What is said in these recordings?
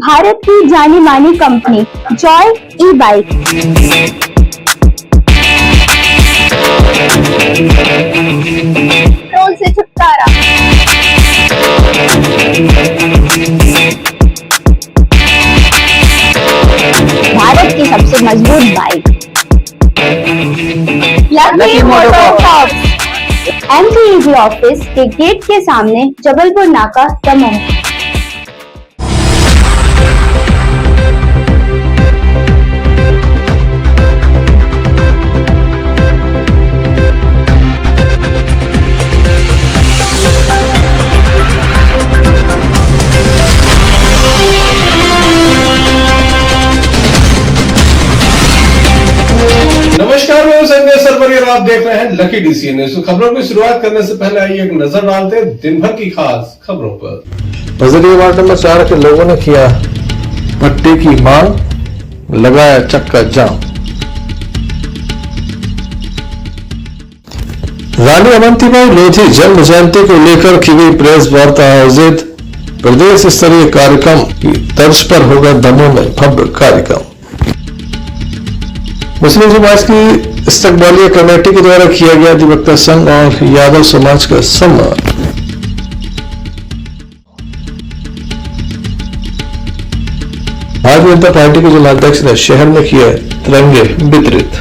भारत की जानी मानी कंपनी जॉय ई बाइक पेट्रोल से छुटकारा। भारत की सबसे मजबूत bike lucky MotoCorp MPEG office के गेट के सामने, जबलपुर नाका, दमोह। नमस्कार, मैं संजय सरवरी और आप देख रहे हैं लकी डीसीएन न्यूज। खबरों की शुरुआत करने से पहले आइए एक नजर डालते हैं दिन भर की खास खबरों पर। बजरिया वार्ड नंबर 4 के लोगों ने किया पट्टे की मांग, लगाया चक्का जाम। रानी अवंतीबाई लोधी जन्म जयंती को लेकर की गई प्रेस वार्ता आयोजित। प्रदेश स्तरीय कार्यक्रम की तर्ज पर होगा दमोह में भव्य कार्यक्रम। मुस्लिम समाज की इस्तकबालिया कमेटी के द्वारा किया गया अधिवक्ता संघ और यादव समाज का सम्मान। भारतीय जनता पार्टी के जिलाध्यक्ष ने शहर में किए तिरंगे वितरित।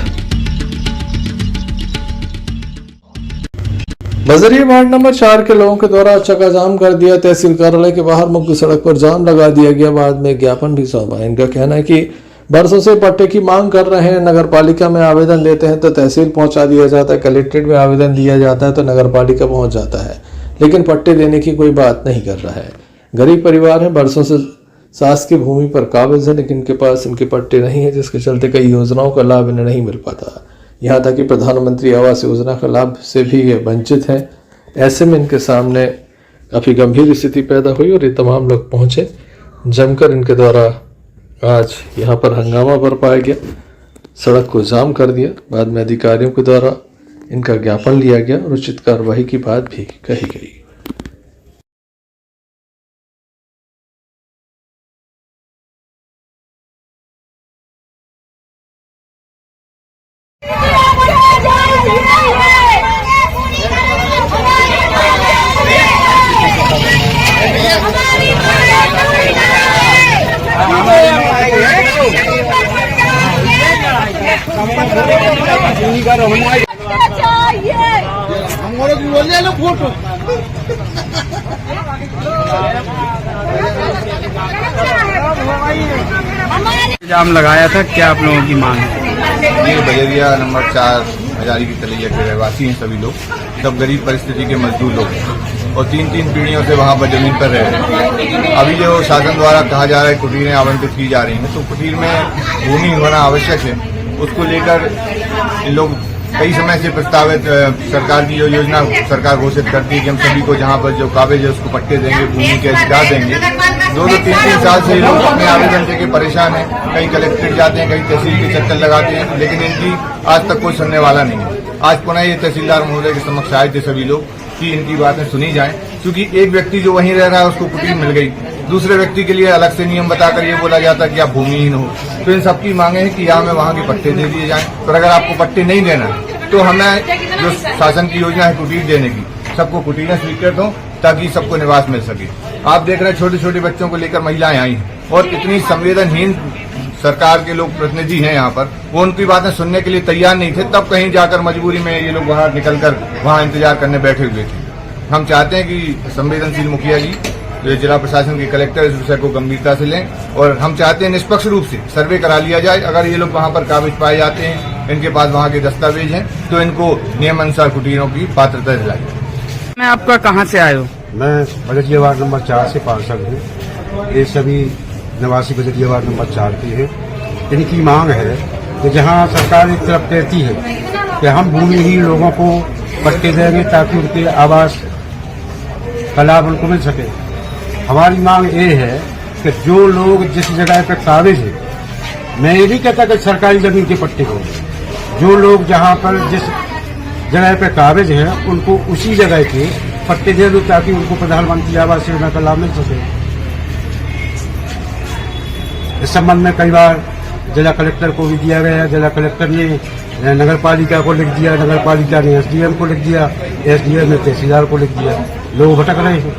बजरिया वार्ड नंबर 4 के लोगों के द्वारा चक्काजाम कर दिया। तहसील कार्यालय के बाहर मुख्य सड़क पर जाम लगा दिया गया। बाद में ज्ञापन भी सौंपा। इनका कहना है कि बरसों से पट्टे की मांग कर रहे हैं। नगर पालिका में आवेदन देते हैं तो तहसील पहुंचा दिया जाता है, कलेक्ट्रेट में आवेदन दिया जाता है तो नगर पालिका पहुंच जाता है, लेकिन पट्टे देने की कोई बात नहीं कर रहा है। गरीब परिवार है, बरसों से सास की भूमि पर काबिज है, लेकिन इनके पास इनके पट्टे नहीं है, जिसके चलते कई योजनाओं का लाभ इन्हें नहीं मिल पाता। यहाँ तक कि प्रधानमंत्री आवास योजना का लाभ से भी ये वंचित है। ऐसे में इनके सामने काफी गंभीर स्थिति पैदा हुई और ये तमाम लोग पहुंचे। जमकर इनके द्वारा आज यहाँ पर हंगामा बरपाया गया, सड़क को जाम कर दिया। बाद में अधिकारियों के द्वारा इनका ज्ञापन लिया गया और उचित कार्रवाई की बात भी कही गई। जाम लगाया था, क्या आप लोगों की मांग है? ये बजरिया नंबर 4 हजारी की तलैया के रहवासी हैं सभी लोग, सब गरीब परिस्थिति के मजदूर लोग हैं और 3-3 पीढ़ियों से वहाँ पर जमीन पर रह रहे हैं। अभी जो शासन द्वारा कहा जा रहा है कुटीरें आवंटित की जा रही हैं, तो कुटीर में भूमि होना आवश्यक है। उसको लेकर इन लोग कई समय से प्रस्तावित सरकार की जो योजना सरकार घोषित करती है कि हम सभी को जहाँ पर जो काबिज है उसको पट्टे देंगे, भूमि के अधिकार देंगे। 2-3 साल से ये लोग अपने आवेदन लेके परेशान हैं। कहीं कलेक्ट्रेट जाते हैं, कहीं तहसील के चक्कर लगाते हैं, लेकिन इनकी आज तक कोई सुनने वाला नहीं है। आज पुनः ये तहसीलदार महोदय के समक्ष आए थे सभी लोग कि इनकी बातें सुनी जाएं, क्योंकि एक व्यक्ति जो वहीं रह रहा है उसको कुटीर मिल गई, दूसरे व्यक्ति के लिए अलग से नियम बताकर ये बोला जाता है कि आप भूमिहीन हो। तो इन सबकी मांगे हैं कि यहाँ में वहाँ के पट्टे दे दिए जाएं। तो अगर आपको पट्टे नहीं देना तो हमें जो शासन की योजना है कुटीर देने की, सबको कुटीरें स्वीकृत हो ताकि सबको निवास मिल सके। आप देख रहे हैं छोटे छोटे बच्चों को लेकर महिलाएं आई हैं और इतनी संवेदनहीन सरकार के लोग प्रतिनिधि हैं यहाँ पर, वो उनकी बातें सुनने के लिए तैयार नहीं थे। तब कहीं जाकर मजबूरी में ये लोग बाहर निकलकर वहाँ इंतजार करने बैठे हुए थे। हम चाहते हैं कि संवेदनशील मुखिया जी, जो जिला प्रशासन के कलेक्टर, इस विषय को गंभीरता से लें और हम चाहते हैं निष्पक्ष रूप से सर्वे करा लिया जाए। अगर ये लोग वहाँ पर काबिज पाए जाते हैं, इनके पास वहाँ के दस्तावेज हैं, तो इनको नियमानुसार कुटीरों की पात्रता दिलाई। मैं आपका कहाँ से आए हो? मैं बजरिया वार्ड नंबर 4 से पार्षद हूँ। ये सभी निवासी बजरिया वार्ड नंबर 4 की है। इनकी मांग है कि जहाँ सरकार एक तरफ कहती है कि हम भूमिहीन लोगों को पट्टे देंगे ताकि उनके आवास का लाभ उनको मिल सके, हमारी मांग ये है कि जो लोग जिस जगह पर काबिज है, मैं ये नहीं कहता कि सरकारी जमीन के पट्टे को, जो लोग जहाँ पर जिस जगह पे काबिज है उनको उसी जगह के पट्टे दे दो ताकि उनको प्रधानमंत्री आवास योजना का लाभ मिल सके। इस संबंध में कई बार जिला कलेक्टर को भी दिया गया। जिला कलेक्टर ने नगर पालिका को लिख दिया, नगर पालिका ने एसडीएम को लिख दिया, एसडीएम ने तहसीलदार को लिख दिया। लोग भटक रहे हैं।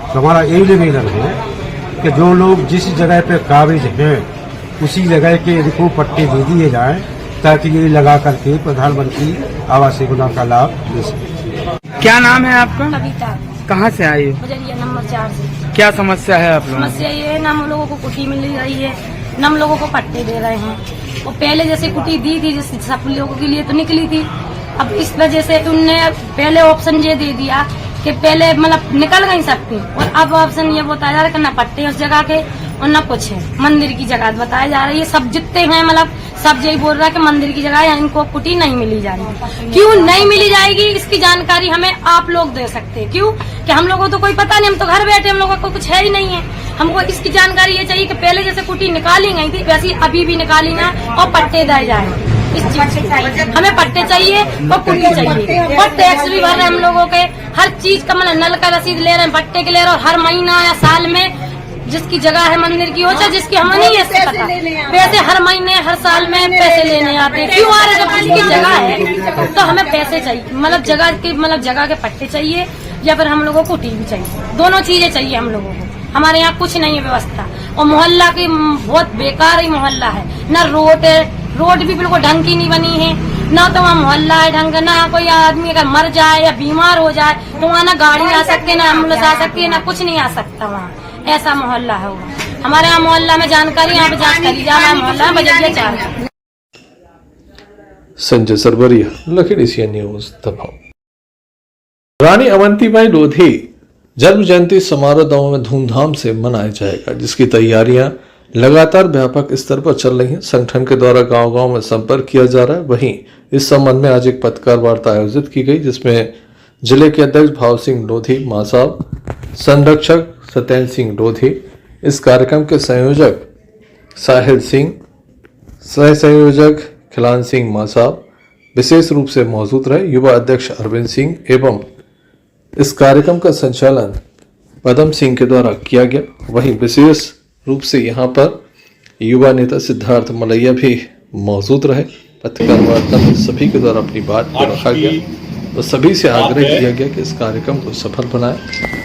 तो हमारा यही निवेदन है कि जो लोग जिस जगह पे काबिज हैं उसी जगह के इनको पट्टे दे दिए जाएं ताकि ये लगा करके प्रधानमंत्री आवास योजना का लाभ ले सकें। क्या नाम है आपका? कविता। कहाँ से आई हो? बजरिया नंबर 4 से। क्या समस्या है आप लोगों? समस्या ये है न हम लोगों को कुटी मिल रही है, न हम लोगों को पट्टे दे रहे हैं। और पहले जैसे कुटी दी थी जैसे सब लोगों के लिए तो निकली थी, अब इस वजह से उनने पहले ऑप्शन ये दे दिया कि पहले मतलब निकल गई सबकी, और अब ऑप्शन ये बताया जा रहा है कि न पट्टे उस जगह के और न कुछ है। मंदिर की जगह बताया जा रही है, सब जितने हैं मतलब सब यही बोल रहा है कि मंदिर की जगह है, इनको कुटी नहीं मिली जाएगी। क्यों नहीं मिली जाएगी इसकी जानकारी हमें आप लोग दे सकते हैं। क्यों कि हम लोगों को तो कोई पता नहीं, हम तो घर बैठे, हम लोगों को कुछ है ही नहीं है। हमको इसकी जानकारी ये चाहिए कि पहले जैसे कुटी निकाली गई थी वैसे अभी भी निकाली ना और पट्टे दिए जाए। इस चीज हमें पट्टे चाहिए और कुटी चाहिए, और टैक्स भी भर रहे हैं हम लोगों के, हर चीज का मतलब नल का रसीद ले रहे हैं, पट्टे के ले रहे हैं, और हर महीना या साल में जिसकी जगह है मंदिर की हो चाहे जिसकी, हमें नहीं ऐसे पता, वैसे हर महीने हर साल में पैसे लेने आते हैं। क्यों आ रहे? जब जिसकी जगह है तो हमें पैसे चाहिए, मतलब जगह के पट्टे चाहिए या फिर हम लोगों को कुटी भी चाहिए। दोनों चीजें चाहिए हम लोगों को। हमारे यहाँ कुछ नहीं है व्यवस्था, और मोहल्ला की बहुत बेकार ही मोहल्ला है। न रोड है, रोड भी बिल्कुल ढंग की नहीं बनी है, ना तो वहाँ मोहल्ला है ढंग, ना कोई आदमी अगर मर जाए या बीमार हो जाए तो वहाँ ना गाड़ी आ सकती है, ना एम्बुलेंस आ सकती है, ना कुछ नहीं आ सकता वहाँ। ऐसा मोहल्ला है वो। हमारे यहाँ मोहल्ला में जानकारी यहाँ पे जांच करी जा रहा है। मोहल्ला Bajaria 4। Sanjay Sarwariya, Lucky DCN news, दबाव। रानी अवंतीबाई लोधी जन्म जयंती समारोह दमोह में धूमधाम से मनाया जाएगा, जिसकी तैयारियां लगातार व्यापक स्तर पर चल रही हैं। संगठन के द्वारा गांव-गांव में संपर्क किया जा रहा है। वहीं इस संबंध में आज एक पत्रकार वार्ता आयोजित की गई, जिसमें जिले के अध्यक्ष भाव सिंह लोधी महासाब, संरक्षक सत्येंद्र सिंह लोधी, इस कार्यक्रम के संयोजक साहिल सिंह, सह संयोजक खिलान सिंह महासाब विशेष रूप से मौजूद रहे। युवा अध्यक्ष अरविंद सिंह एवं इस कार्यक्रम का संचालन पदम सिंह के द्वारा किया गया। वहीं विशेष रूप से यहाँ पर युवा नेता सिद्धार्थ मलैया भी मौजूद रहे। पत्रकार वार्ता में सभी के द्वारा अपनी बात को रखा गया, तो सभी से आग्रह किया गया कि इस कार्यक्रम को सफल बनाए।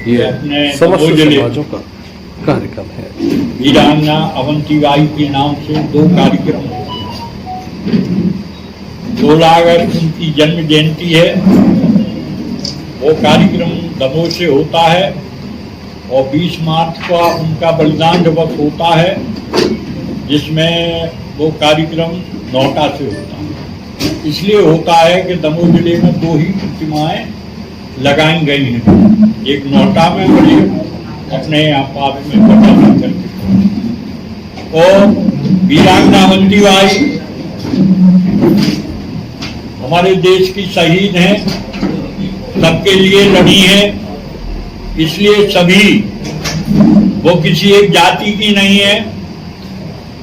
ये समस्त समाजों का कार्यक्रम है। वीरांगना अवंतीबाई के नाम से 2 कार्यक्रम, 16 अगस्त उनकी जन्म जयंती है, वो कार्यक्रम दमोह से होता है, और 20 मार्च का उनका बलिदान दिवस होता है, जिसमें वो कार्यक्रम नौटा से होता है। इसलिए होता है कि दमोह जिले में 2 ही प्रतिमाएं लगाई गई हैं, एक नौटा में और एक अपने यहाँ पास में पटना करके। और वीरांगना अवंतीबाई हमारे देश की शहीद हैं, सबके लिए लड़ी है, इसलिए सभी, वो किसी एक जाति की नहीं है।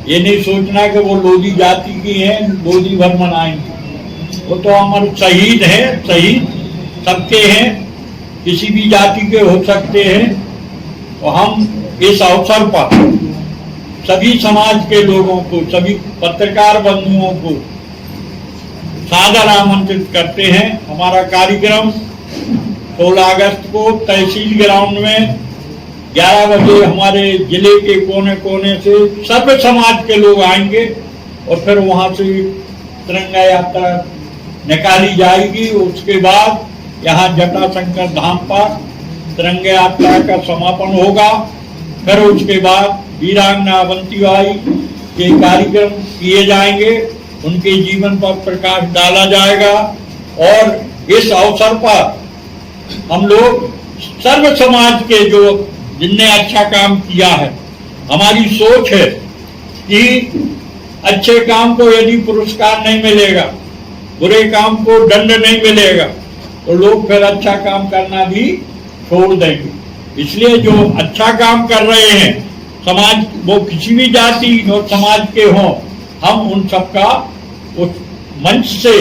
ये नहीं सोचना कि वो लोधी जाति की है, लोधी भर मनाएंगे। वो तो हमारे शहीद हैं, शहीद सबके हैं, किसी भी जाति के हो सकते हैं। तो हम इस अवसर पर सभी समाज के लोगों को, सभी पत्रकार बंधुओं को सादर आमंत्रित करते हैं। हमारा कार्यक्रम 16 अगस्त को तहसील ग्राउंड में 11 बजे हमारे जिले के कोने कोने से सब समाज के लोग आएंगे, और फिर वहां से तिरंगा यात्रा निकाली जाएगी। उसके बाद यहाँ जटाशंकर धाम पर तिरंगा यात्रा का समापन होगा। फिर उसके बाद वीरांगना अवंतीबाई के कार्यक्रम किए जाएंगे, उनके जीवन पर प्रकाश डाला जाएगा। और इस अवसर पर हम लोग सर्व समाज के जो जिनने अच्छा काम किया है, हमारी सोच है कि अच्छे काम को यदि पुरस्कार नहीं मिलेगा, बुरे काम को दंड नहीं मिलेगा, तो लोग फिर अच्छा काम करना भी छोड़ देंगे। इसलिए जो अच्छा काम कर रहे हैं समाज, वो किसी भी जाति और समाज के हों, हम उन सबका उस मंच से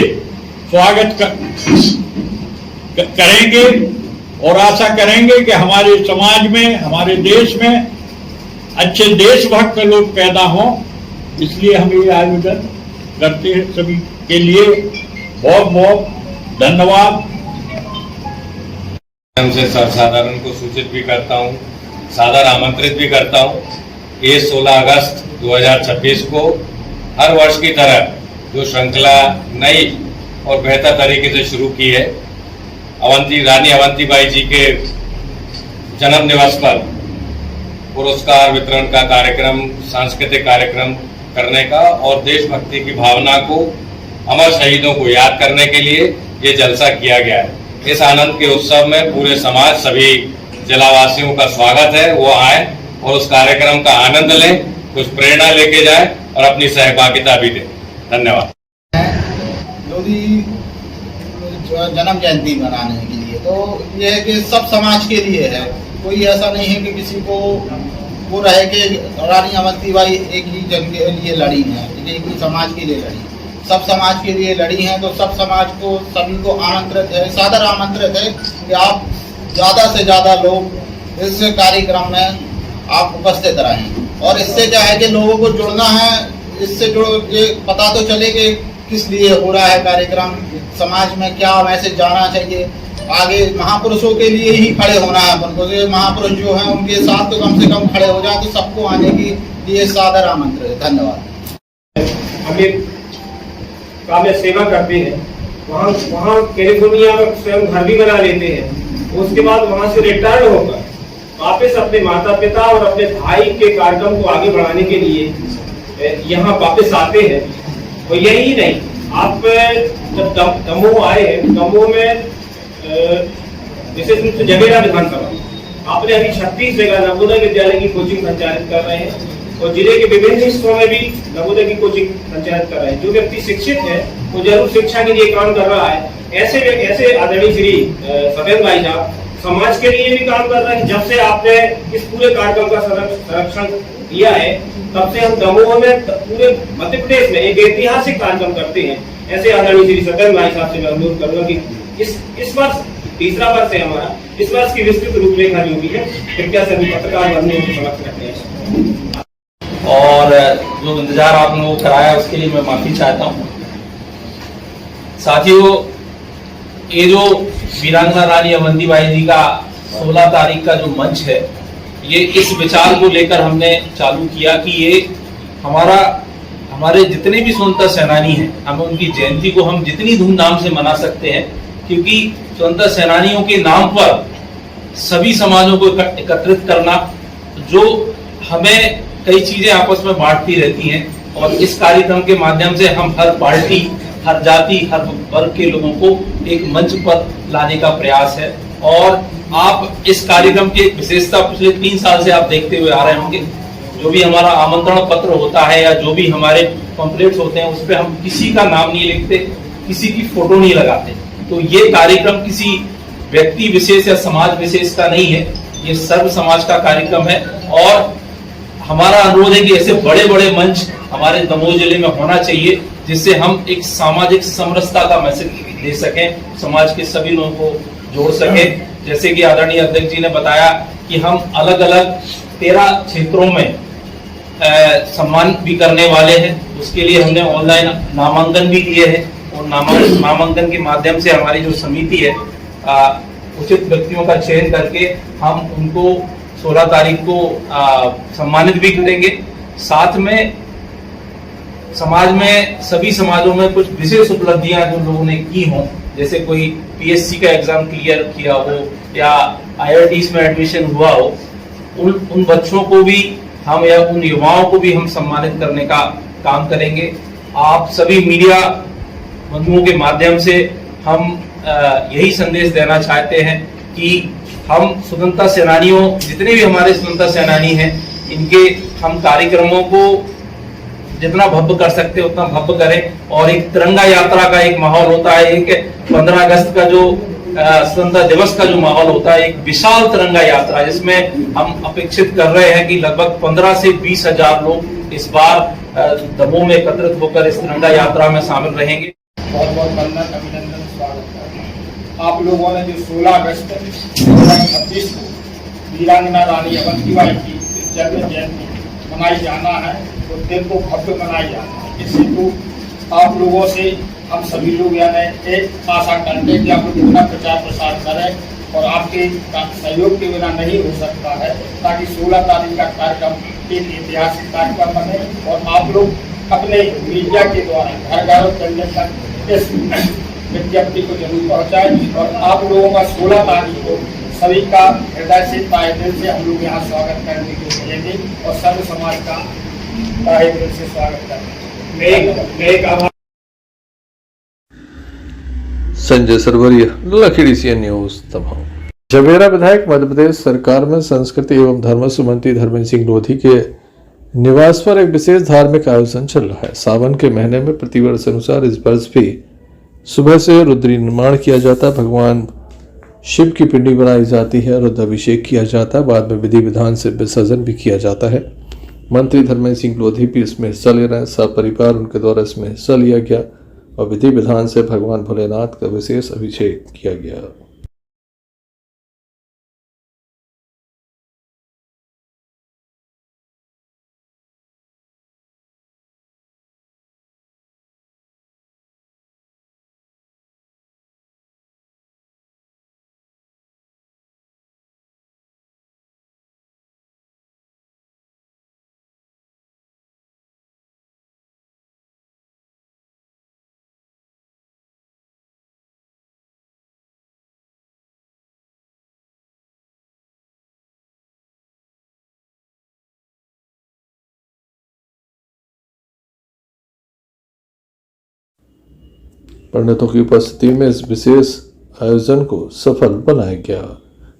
स्वागत करेंगे और आशा करेंगे कि हमारे समाज में, हमारे देश में अच्छे देशभक्त लोग पैदा हों, इसलिए हम ये आयोजन करते हैं। सभी के लिए बहुत बहुत धन्यवाद। से सर्वसाधारण को सूचित भी करता हूँ, सादर आमंत्रित भी करता हूँ। ये 16 अगस्त 2026 को हर वर्ष की तरह जो श्रृंखला नई और बेहतर तरीके से शुरू की है, रानी अवंतीबाई जी के जन्म दिवस पर पुरस्कार वितरण का कार्यक्रम, सांस्कृतिक कार्यक्रम करने का और देशभक्ति की भावना को, अमर शहीदों को याद करने के लिए ये जलसा किया गया है। इस आनंद के उत्सव में पूरे समाज, सभी जिलावासियों का स्वागत है। वो आए और उस कार्यक्रम का आनंद लें, कुछ प्रेरणा लेके जाएं और अपनी सहभागिता भी दें। धन्यवाद। लोधी जन्म जयंती मनाने के लिए तो ये है कि सब समाज के लिए है। कोई ऐसा नहीं है कि किसी को वो रहे कि रानी अवंतीबाई एक ही जन के लिए लड़ी है, एक ही समाज के लिए लड़ी, सब समाज के लिए लड़ी हैं। तो सब समाज को, सभी को आमंत्रित है, सादर आमंत्रित है कि आप ज़्यादा से ज़्यादा लोग इस कार्यक्रम में आप उपस्थित रहें। और इससे क्या है कि लोगों को जुड़ना है, इससे जो ये पता तो चले कि किस लिए हो रहा है कार्यक्रम, समाज में क्या मैसेज जाना चाहिए। आगे महापुरुषों के लिए ही खड़े होना है अपन को, जो महापुरुष जो हैं उनके साथ तो कम से कम खड़े हो जाए, तो सबको आने के लिए सादर आमंत्रित है। धन्यवाद। हमें काव्य सेवा करते हैं, वहाँ कैलिफोर्निया में स्वयं घर भी बना लेते हैं। उसके बाद वहाँ से रिटायर्ड होकर वापस अपने माता पिता और अपने भाई के कार्यक्रम को आगे बढ़ाने के लिए यहाँ वापस आते हैं। और यही नहीं, आप जब दमोह आए हैं, दमोह में विशेष रूप से जगेरा विधानसभा आपने अभी 36 जगह नवोदय विद्यालय की कोचिंग संचालित कर रहे हैं और जिले के विभिन्न हिस्सों में भी नवोदय की कोचिंग संचालित कर रहे हैं। जो व्यक्ति शिक्षित है वो जरूर शिक्षा के लिए काम कर रहा है। ऐसे आदरणीय श्री सत्येंद्र भाई साहब समाज के लिए भी काम कर रहे हैं। जब से आपने इस पूरे कार्यक्रम का संरक्षण दिया है, तब से हम दमोह में, पूरे मध्य प्रदेश में एक ऐतिहासिक कार्यक्रम करते हैं। ऐसे आदरणीय श्री सत्येंद्र भाई साहब से मैं अनुरोध करूंगा कि इस वर्ष तीसरा वर्ष है हमारा, इस वर्ष की विस्तृत रूपरेखा जो भी है कृपया सभी पत्रकार बनने को समक्ष रखते हैं। और जो इंतजार आप लोगों को कराया उसके लिए मैं माफी चाहता हूँ। साथियों, ये जो वीरांगना रानी अवंतीबाई जी का 16 तारीख का जो मंच है, ये इस विचार को लेकर हमने चालू किया कि ये हमारे जितने भी स्वतंत्रता सेनानी हैं, हम उनकी जयंती को हम जितनी धूमधाम से मना सकते हैं, क्योंकि स्वतंत्रता सेनानियों के नाम पर सभी समाजों को एकत्रित करना, जो हमें कई चीजें आपस में बांटती रहती हैं, और इस कार्यक्रम के माध्यम से हम हर पार्टी, हर जाति, हर वर्ग के लोगों को एक मंच पर लाने का प्रयास है। और आप इस कार्यक्रम की विशेषता पिछले 3 साल से आप देखते हुए आ रहे होंगे। जो भी हमारा आमंत्रण पत्र होता है या जो भी हमारे पंपलेट्स होते हैं, उस पर हम किसी का नाम नहीं लिखते, किसी की फोटो नहीं लगाते। तो ये कार्यक्रम किसी व्यक्ति विशेष या समाज विशेष का नहीं है, ये सर्व समाज का कार्यक्रम है। और हमारा अनुरोध है कि ऐसे बड़े बड़े मंच हमारे दमोह जिले में होना चाहिए, जिससे हम एक सामाजिक समरसता का मैसेज दे सकें, समाज के सभी लोगों को जोड़ सकें। जैसे कि आदरणीय अध्यक्ष जी ने बताया कि हम अलग अलग 13 क्षेत्रों में सम्मान भी करने वाले हैं। उसके लिए हमने ऑनलाइन नामांकन भी दिए हैं, और नामांकन के माध्यम से हमारी जो समिति है उचित व्यक्तियों का चयन करके हम उनको 16 तारीख को सम्मानित भी करेंगे। साथ में समाज में, सभी समाजों में कुछ विशेष उपलब्धियां जो लोगों ने की हों, जैसे कोई पीएससी का एग्जाम क्लियर किया हो या IITs में एडमिशन हुआ हो, उन बच्चों को भी हम, या उन युवाओं को भी हम सम्मानित करने का काम करेंगे। आप सभी मीडिया बंधुओं के माध्यम से हम यही संदेश देना चाहते हैं कि हम स्वतंत्रता सेनानियों, जितने भी हमारे स्वतंत्रता सेनानी हैं, इनके हम कार्यक्रमों को जितना भव्य कर सकते हैं उतना भव्य करें। और एक तिरंगा यात्रा का एक माहौल होता है, एक 15 अगस्त का जो स्वतंत्रता दिवस का जो माहौल होता है, एक विशाल तिरंगा यात्रा, जिसमें हम अपेक्षित कर रहे हैं कि लगभग 15 से 20 हजार लोग इस बार दमोह में एकत्रित होकर इस तिरंगा यात्रा में शामिल रहेंगे। बहुत बहुत वंदन, अभिनंदन, स्वागत। आप लोगों ने जो 16 अगस्त 2026 को वीरांगना रानी अवंतीबाई की जन्म जयंती मनाई जाना है, उस दिन को भव्य मनाई जाना है। इस हेतु आप लोगों से हम सभी लोग यानी एक आशा करते हैं कि आप लोग पूरा प्रचार प्रसार करें और आपके सहयोग के बिना नहीं हो सकता है, ताकि 16 तारीख का कार्यक्रम एक ऐतिहासिक कार्यक्रम बने और आप लोग अपने मीडिया के द्वारा घर घर तक इस विज्ञप्ति को जरूर पहुंचाएं और आप लोगों का 16 तारीख को सभी का हृदय से तहे दिल से हम लोग यहाँ स्वागत करने के लिए मिलेंगे और सर्व समाज का तहे दिल से स्वागत करेंगे। Sanjay Sarwariya, lucky DCN news Damoh. Jabera विधायक मध्य प्रदेश सरकार में संस्कृति एवं धर्मस्व मंत्री धर्मेंद्र सिंह लोधी के निवास पर एक विशेष धार्मिक आयोजन चल रहा है। सावन के महीने में प्रतिवर्ष अनुसार इस वर्ष भी सुबह से रुद्री निर्माण किया जाता है, भगवान शिव की पिंडी बनाई जाती है, रुद्राभिषेक किया जाता है, बाद में विधि विधान से विसर्जन भी किया जाता है। मंत्री धर्मेंद्र सिंह लोधी भी इसमें हिस्सा ले रहे हैं। सपरिवार उनके द्वारा इसमें हिस्सा लिया गया और विधि विधान से भगवान भोलेनाथ का विशेष अभिषेक किया गया। पंडितों की उपस्थिति में इस विशेष आयोजन को सफल बनाया गया।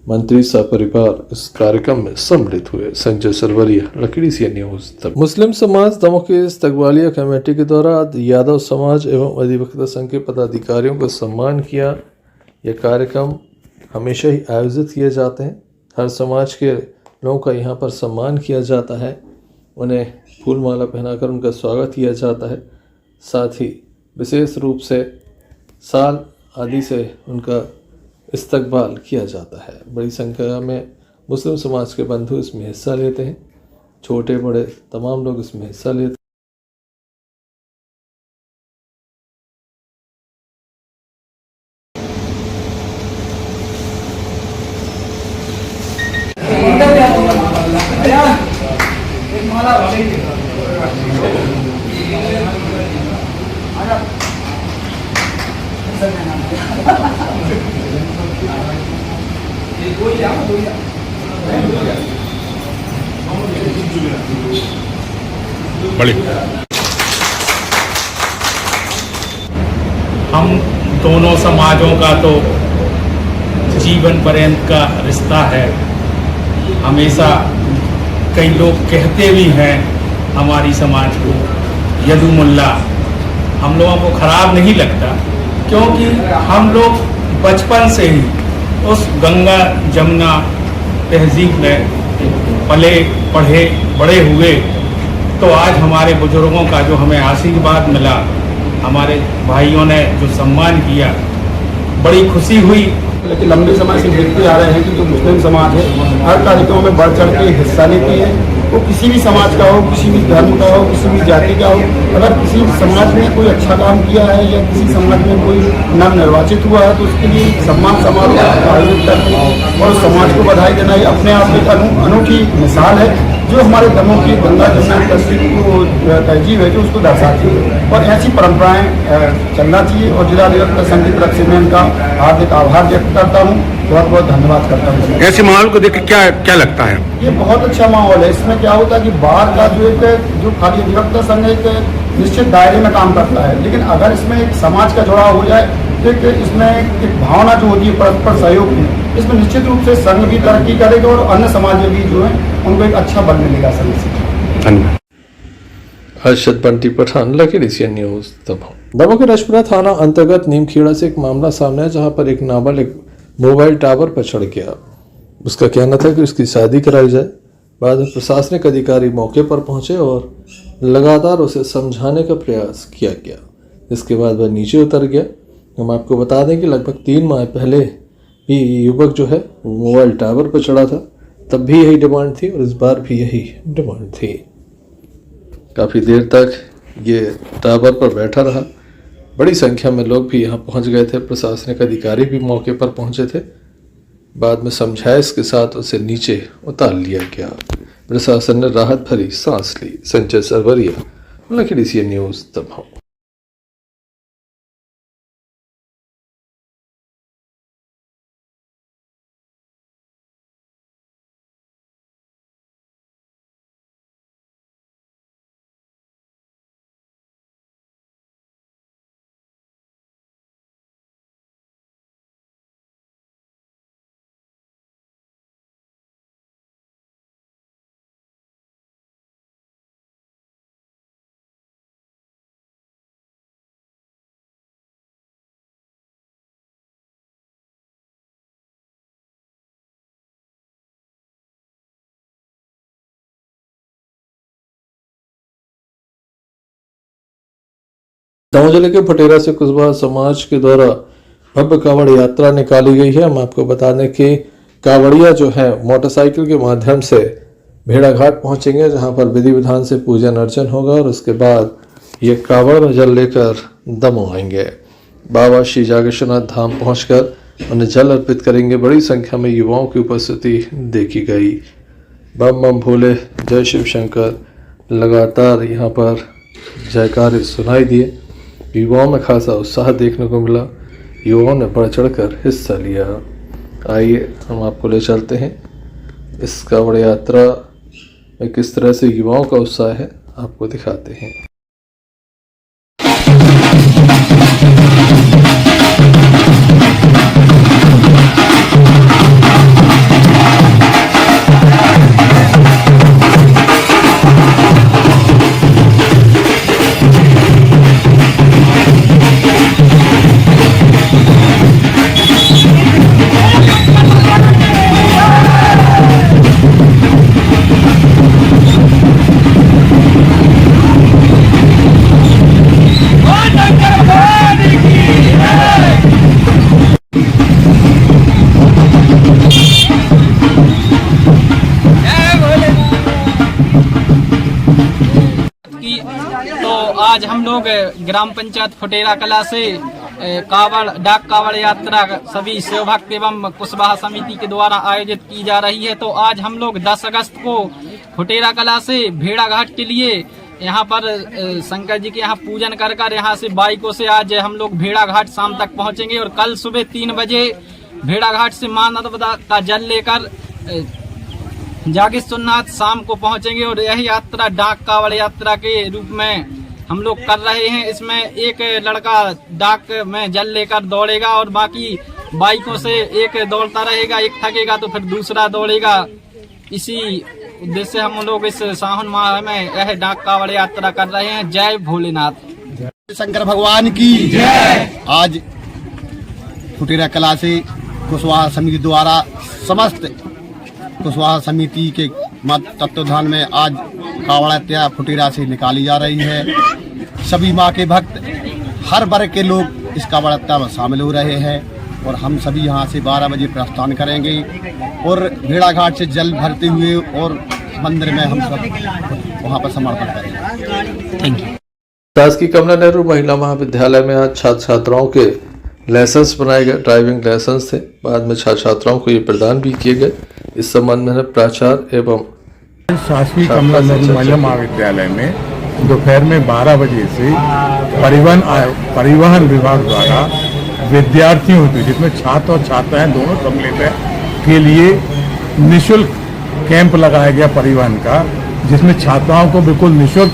मंत्री सपरिवार इस कार्यक्रम में सम्मिलित हुए। Sanjay Sarwariya, lucky DCN news Damoh. Muslim समाज दमोह के इस्तकबालिया कमेटी के द्वारा यादव समाज एवं अधिवक्ता संघ के पदाधिकारियों को सम्मान किया। यह कार्यक्रम हमेशा ही आयोजित किए जाते हैं। हर समाज के लोगों का यहाँ पर सम्मान किया जाता है, उन्हें फूल माला पहनाकर उनका स्वागत किया जाता है। साथ ही विशेष रूप से साल आदि से उनका इस्तकबाल किया जाता है। बड़ी संख्या में मुस्लिम समाज के बंधु इसमें हिस्सा लेते हैं, छोटे बड़े तमाम लोग इसमें हिस्सा लेते हैं। हम दोनों समाजों का तो जीवन पर्यंत का रिश्ता है। हमेशा कई लोग कहते भी हैं हमारी समाज को यदु मुल्ला, हम लोगों को खराब नहीं लगता, क्योंकि हम लोग बचपन से ही उस गंगा जमुना तहजीब में पले पढ़े बड़े हुए। तो आज हमारे बुजुर्गों का जो हमें आशीर्वाद मिला, हमारे भाइयों ने जो सम्मान किया, बड़ी खुशी हुई। लेकिन लंबे समय से देखते आ रहे हैं कि जो मुस्लिम समाज है हर कार्यक्रमों में बढ़ चढ़ के हिस्सा लेती है। वो किसी भी समाज का हो, किसी भी धर्म का हो, किसी भी जाति का हो, अगर किसी समाज ने कोई अच्छा काम किया है या किसी समाज में कोई नव निर्वाचित हुआ है तो उसके लिए सम्मान समारोह आयोजित करके और समाज को बधाई देना ये अपने आप एक अनूठी मिसाल है जो हमारे दमोह की गंगा जमुना तहसील को तहजीब है जो उसको दर्शाती है। और ऐसी परंपराएं चलना चाहिए और जिला अधिवक्ता संघ की तरफ से मैं उनका हार्दिक आभार व्यक्त करता हूँ, बहुत बहुत धन्यवाद करता हूँ। ऐसे माहौल को देख के क्या लगता है? ये बहुत अच्छा माहौल है। इसमें क्या होता है कि बाहर का जो खाली अधिवक्ता संघ एक निश्चित दायरे में काम करता है, लेकिन अगर इसमें एक समाज का जुड़ाव हो जाए तो इसमें एक भावना जो होती है परस्पर सहयोग की, इसमें निश्चित रूप से संघ भी तरक्की करेगा और अन्य समाज भी जो है उनको एक अच्छा बल मिलेगा संघ से। धन्यवाद। Harshad Bunty Pathan, Lucky DCN news Damoh. Damoh के रजपुरा थाना अंतर्गत नीमखेड़ा से एक मामला सामने है जहां पर एक नाबालिग मोबाइल टावर पर चढ़ गया। उसका कहना था कि उसकी शादी कराई जाए। बाद में प्रशासनिक अधिकारी मौके पर पहुंचे और लगातार उसे समझाने का प्रयास किया गया। इसके बाद वह नीचे उतर गया। हम आपको बता दें कि लगभग 3 माह पहले ही युवक जो है मोबाइल टावर पर चढ़ा था, तब भी यही डिमांड थी और इस बार भी यही डिमांड थी। काफ़ी देर तक ये टावर पर बैठा रहा। बड़ी संख्या में लोग भी यहाँ पहुँच गए थे। प्रशासनिक अधिकारी भी मौके पर पहुँचे थे। बाद में समझाइश के साथ उसे नीचे उतार लिया गया। प्रशासन ने राहत भरी सांस ली। Sanjay Sarwariya, lucky DCN news, Damoh. Damoh जिले के फटेरा से कुशवाहा समाज के द्वारा भव्य कांवड़ यात्रा निकाली गई है। हम आपको बता दें कि कांवड़िया जो है मोटरसाइकिल के माध्यम से भेड़ा घाट पहुंचेंगे, जहां पर विधि विधान से पूजन अर्चन होगा और उसके बाद ये कांवड़ में जल लेकर दमोह आएंगे। बाबा श्री जागेश्वरनाथ धाम पहुंचकर उन्हें जल अर्पित करेंगे। बड़ी संख्या में युवाओं की उपस्थिति देखी गई। बम बम भोले, जय शिव शंकर लगातार यहाँ पर जयकारे सुनाई दिए। युवाओं में खासा उत्साह देखने को मिला। युवाओं ने बढ़ चढ़कर हिस्सा लिया। आइए हम आपको ले चलते हैं इस कांवड़ यात्रा में किस तरह से युवाओं का उत्साह है, आपको दिखाते हैं। आज हम लोग ग्राम पंचायत फुटेरा कला से डाक कावड़ यात्रा सभी शिवभक्त एवं कुशवाहा समिति के द्वारा आयोजित की जा रही है। तो आज हम लोग 10 अगस्त को फुटेरा कला से भेड़ा घाट के लिए यहाँ पर शंकर जी के यहाँ पूजन कर कर यहाँ से बाइकों से आज हम लोग भेड़ा घाट शाम तक पहुँचेंगे और कल सुबह 3 बजे भेड़ा घाट से मां नर्मदा का जल लेकर जागेश्वरनाथ शाम को पहुँचेंगे। और यह यात्रा डाक कावड़ यात्रा के रूप में हम लोग कर रहे हैं। इसमें एक लड़का डाक में जल लेकर दौड़ेगा और बाकी बाइकों से एक दौड़ता रहेगा, एक थकेगा तो फिर दूसरा दौड़ेगा। इसी उद्देश्य से हम लोग इस सावन माह में यह डाक कावड़ यात्रा कर रहे हैं। जय भोलेनाथ, शंकर भगवान की जय। आज फुटेरा कला से कुशवाहा समिति द्वारा समस्त कुशवाहा समिति के तत्वाधान में आज कावड़ यात्रा फुटेरा से निकाली जा रही है। सभी माँ के भक्त, हर वर्ग के लोग इस कावड़ यात्रा में शामिल हो रहे हैं और हम सभी यहाँ से 12 बजे प्रस्थान करेंगे और भेड़ा घाट से जल भरते हुए और मंदिर में हम सब वहाँ पर समर्पण करेंगे। Thank you. शासकीय कमला नेहरू महिला महाविद्यालय में आज छात्र छात्राओं के लाइसेंस बनाए गए। ड्राइविंग लाइसेंस थे। बाद में छात्र छात्राओं को ये प्रदान भी किए गए। इस संबंध में प्राचार्य एवं शासकीय कमला नेहरू महिला महाविद्यालय में दोपहर में 12 बजे से परिवहन विभाग द्वारा विद्यार्थियों के, जिसमें छात्र और छात्राएं दोनों सम्मिलित हैं, के लिए निःशुल्क कैंप लगाया गया परिवहन का, जिसमें छात्राओं को बिल्कुल निःशुल्क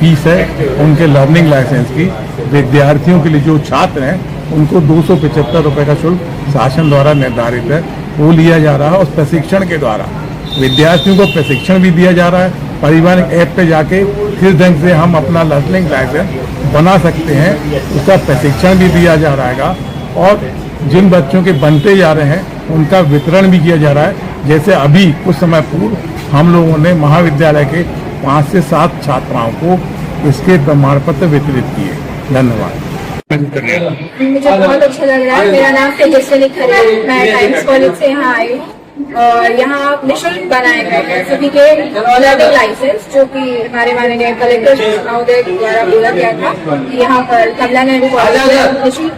फीस है उनके लर्निंग लाइसेंस की। विद्यार्थियों के लिए जो छात्र हैं उनको 275 रुपये का शुल्क शासन द्वारा निर्धारित है, वो लिया जा रहा है। और प्रशिक्षण के द्वारा विद्यार्थियों को प्रशिक्षण भी दिया जा रहा है। परिवहन ऐप पे जाके किस ढंग से हम अपना लर्निंग लाइसेंस बना सकते हैं, उसका प्रशिक्षण भी दिया जा रहा है। और जिन बच्चों के बनते जा रहे हैं उनका वितरण भी किया जा रहा है। जैसे अभी कुछ समय पूर्व हम लोगों ने महाविद्यालय के 5 से 7 छात्राओं को इसके प्रमाण पत्र वितरित किए। धन्यवाद। मुझे बहुत अच्छा लग रहा है। मेरा नाम तेजस्विनी खरे, मैं टाइम्स कॉलेज से यहाँ आई। और यहाँ निःशुल्क बनाए गए हैं सभी के लर्निंग लाइसेंस, जो कि हमारे माननीय कलेक्टर महोदय द्वारा बोला गया था कि यहाँ पर कमला नेहरू कॉलेज में निःशुल्क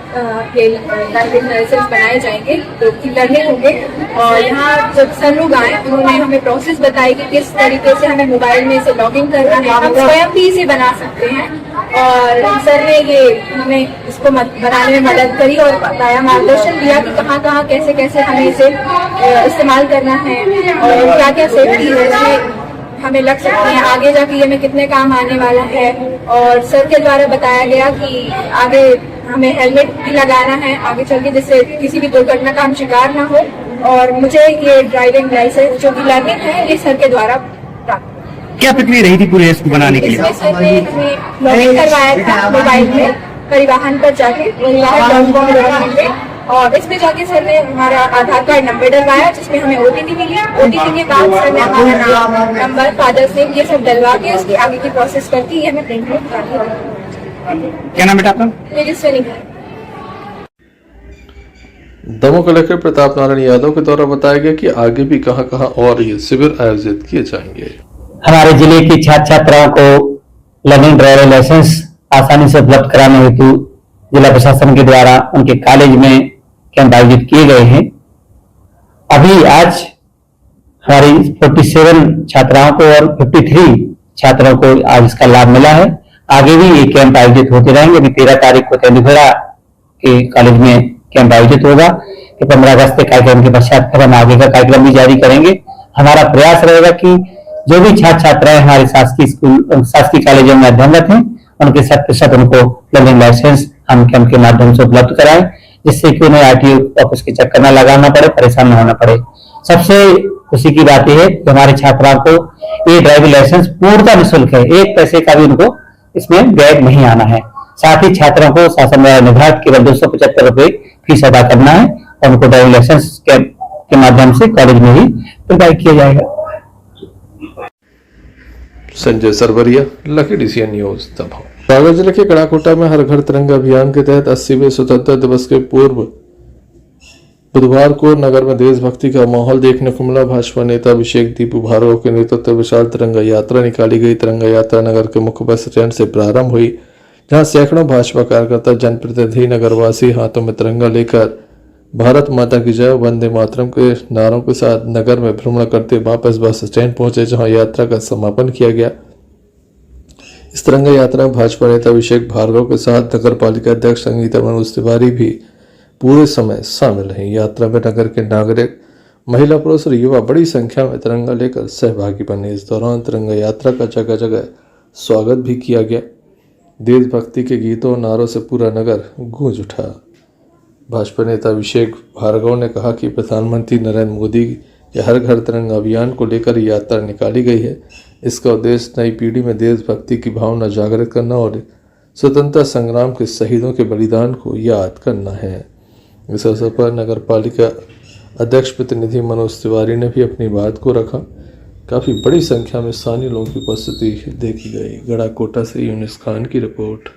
के लर्निंग लाइसेंस बनाए जाएंगे, जो कि लर्निंग होंगे। और यहाँ जब सर लोग आए उन्होंने हमें प्रोसेस बताई कि किस तरीके से हमें मोबाइल में इसे लॉगिन करना है, हम स्वयं भी इसे बना सकते हैं। और सर ने ये हमें इसको बनाने में मदद करी और बताया, मार्गदर्शन दिया कि कहाँ कहाँ कैसे कैसे हमें इसे इस्तेमाल करना है और क्या क्या सेफ्टी है हमें लग सकती है, आगे जाके ये हमें कितने काम आने वाला है। और सर के द्वारा बताया गया कि आगे हमें हेलमेट भी लगाना है आगे चल के, जिससे किसी भी दुर्घटना का हम शिकार ना हो। और मुझे ये ड्राइविंग लाइसेंस जो कि लर्निंग है ये सर के द्वारा प्राप्त। क्या प्रक्रिया रही थी पूरे इसको बनाने के लिए? इसमें सर ने हमें लॉगिन करवाया था मोबाइल में, परिवहन पर जाके परिवहन.com लॉगिन पे, और इसमें जाके सर ने हमारा आधार कार्ड नंबर डलवाया, जिसमें हमें OTP मिली। OTP के बाद सर ने हमारा नाम, नंबर, फादर्स नेम ये सब डलवा के उसकी आगे की प्रोसेस करके ये हमें प्रिंट आउट कर दिया। क्या नाम बेटा आपका? तेजस्विनी। दमोह कलेक्टर प्रताप नारायण यादव के द्वारा बताया गया कि आगे भी कहां कहां और ये शिविर आयोजित किए जाएंगे। हमारे जिले की छात्र छात्राओं को लर्निंग ड्राइविंग लाइसेंस आसानी से उपलब्ध कराने हेतु जिला प्रशासन के द्वारा उनके कॉलेज में कैंप आयोजित किए गए हैं। अभी आज हमारी 47 छात्राओं को और 53 छात्रों को आज इसका लाभ मिला है। आगे भी ये कैंप आयोजित होते रहेंगे। अभी 13 तारीख को तेंदुखेड़ा के कॉलेज में कैंप आयोजित होगा कि 15 अगस्त के कार्यक्रम के पश्चात फिर हम आगे का कार्यक्रम भी जारी करेंगे। हमारा प्रयास रहेगा कि जो भी छात्र छात्राएं हमारे शासकीय कॉलेजों में अध्ययनरत हैं उनके 100% उनको लर्निंग लाइसेंस हम कैंप के माध्यम से उपलब्ध कराएं, जिससे कि उन्हें RTO ऑफिस के चक्कर न लगाना पड़े, परेशान न होना पड़े। सबसे खुशी की बात यह है कि हमारे छात्राओं को ये ड्राइविंग लाइसेंस पूर्णतः निःशुल्क है, 1 पैसे का भी उनको इसमें व्यय नहीं आना है। साथ ही छात्रों को शासन द्वारा निर्धारित केवल 275 रुपए फीस अदा करना है और उनको ड्राइविंग लाइसेंस के माध्यम से कॉलेज में ही प्रोवाइड किया जाएगा। Sanjay Sarwariya, lucky DCN news Damoh. Sagar जिले के कड़ाकोटा में हर घर तिरंगा अभियान के तहत 80वें स्वतंत्रता दिवस के पूर्व बुधवार को नगर में देशभक्ति का माहौल देखने को मिला। भाजपा नेता अभिषेक दीपू भार्गव के नेतृत्व में विशाल तिरंगा यात्रा निकाली गई। तिरंगा यात्रा नगर के मुख्य बस स्टैंड से प्रारंभ हुई, जहां सैकड़ों भाजपा कार्यकर्ता, जनप्रतिनिधि, नगरवासी हाथों में तिरंगा लेकर भारत माता की जय, वंदे मातरम के नारों के साथ नगर में भ्रमण करते वापस बस स्टैंड पहुंचे, जहां यात्रा का समापन किया गया। इस तिरंगा यात्रा में भाजपा नेता अभिषेक भार्गव के साथ नगर पालिका अध्यक्ष संगीता मनोज तिवारी भी पूरे समय शामिल रहे। यात्रा में नगर के नागरिक, महिला, पुरुष और युवा बड़ी संख्या में तिरंगा लेकर सहभागी बने। इस दौरान तिरंगा यात्रा का जगह जगह स्वागत भी किया गया। देशभक्ति के गीतों और नारों से पूरा नगर गूंज उठा। भाजपा नेता अभिषेक भार्गव ने कहा कि प्रधानमंत्री नरेंद्र मोदी के हर घर तिरंगा अभियान को लेकर यात्रा निकाली गई है। इसका उद्देश्य नई पीढ़ी में देशभक्ति की भावना जागृत करना और स्वतंत्रता संग्राम के शहीदों के बलिदान को याद करना है। इस अवसर पर नगर पालिका अध्यक्ष प्रतिनिधि मनोज तिवारी ने भी अपनी बात को रखा। काफी बड़ी संख्या में स्थानीय लोगों की उपस्थिति देखी गई। गड़ाकोटा से यूनिस खान की रिपोर्ट।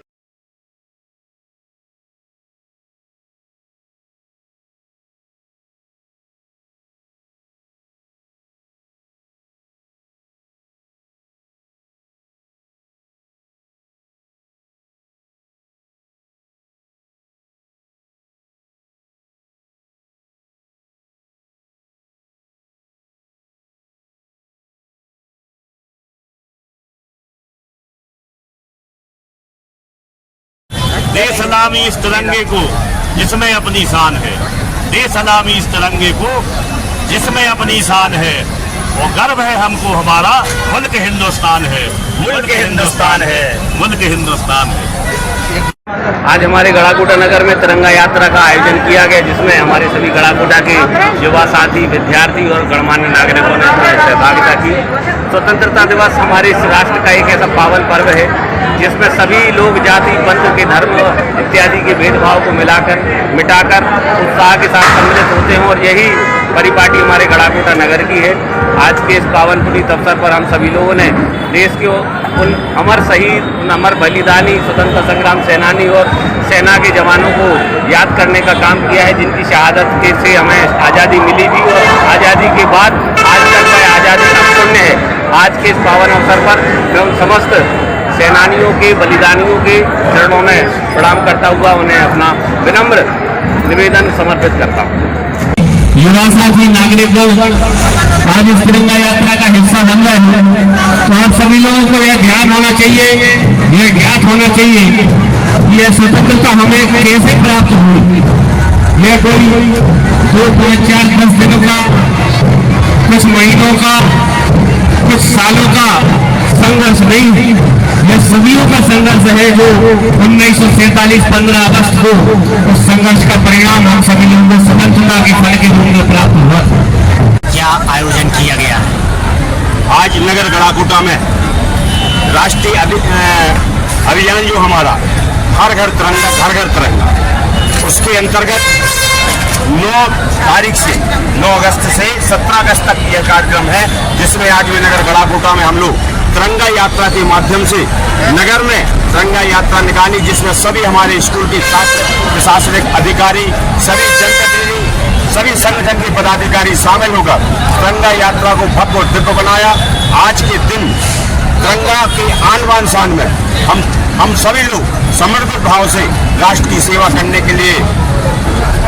दे सलामी इस तिरंगे को जिसमें अपनी शान है, दे सलामी इस तिरंगे को जिसमें अपनी शान है, और गर्व है हमको हमारा मुल्क हिंदुस्तान है, मुल्क हिंदुस्तान है, मुल्क हिंदुस्तान है। आज हमारे गड़ाकोटा नगर में तिरंगा यात्रा का आयोजन किया गया, जिसमें हमारे सभी गड़ाकोटा के युवा साथी, विद्यार्थी और गणमान्य नागरिकों ने सहभागिता की। स्वतंत्रता दिवस हमारे इस राष्ट्र का एक ऐसा पावन पर्व है जिसमें सभी लोग जाति, पंथ के धर्म इत्यादि के भेदभाव को मिटाकर उत्साह के साथ सम्मिलित होते हैं, और यही परिपाटी हमारे गढ़ाकोटा नगर की है। आज के इस पावन पुनीत अवसर पर हम सभी लोगों ने देश के उन अमर शहीद, उन अमर बलिदानी, स्वतंत्रता संग्राम सेनानी और सेना के जवानों को याद करने का काम किया है, जिनकी शहादत के से हमें आज़ादी मिली थी और आज़ादी के बाद आज तक का आज़ादी अक्षुण्य है। आज के इस पावन अवसर पर मैं उन समस्त सेनानियों के, बलिदानियों के चरणों में प्रणाम करता हुआ उन्हें अपना विनम्र निवेदन समर्पित करता हूँ। युवा साथी, नागरिक लोग आज इस तिरंगा यात्रा का हिस्सा बन रहे हैं, तो आप सभी लोगों को यह ध्यान होना चाहिए, यह ज्ञात होना चाहिए कि यह स्वतंत्रता हमें कैसे प्राप्त हुई। यह कोई 2, 5, 4, 10 दिनों का, कुछ महीनों का, कुछ सालों का संघर्ष नहीं, यह सदियों का संघर्ष है जो 1947 15 अगस्त को उस संघर्ष का परिणाम हम सभी लोगों को स्वतंत्रता के फल के रूप में प्राप्त हुआ। क्या आयोजन किया गया है? आज नगर गढ़ाकोटा में राष्ट्रीय अभियान जो हमारा हर घर तिरंगा, घर घर तिरंगा, उसके अंतर्गत 9 तारीख से 9 अगस्त से 17 अगस्त तक यह कार्यक्रम है, जिसमें आज भी नगर गढ़ाकोटा में हम लोग तिरंगा यात्रा के माध्यम से नगर में तिरंगा यात्रा निकाली, जिसमें सभी हमारे स्कूल के छात्र, प्रशासनिक अधिकारी, सभी जनप्रतिनिधि, सभी संगठन के पदाधिकारी शामिल होकर तिरंगा यात्रा को भव्य और दिव्य बनाया। आज के दिन तिरंगा के आन बान शान में हम सभी लोग समर्पित भाव से राष्ट्र की सेवा करने के लिए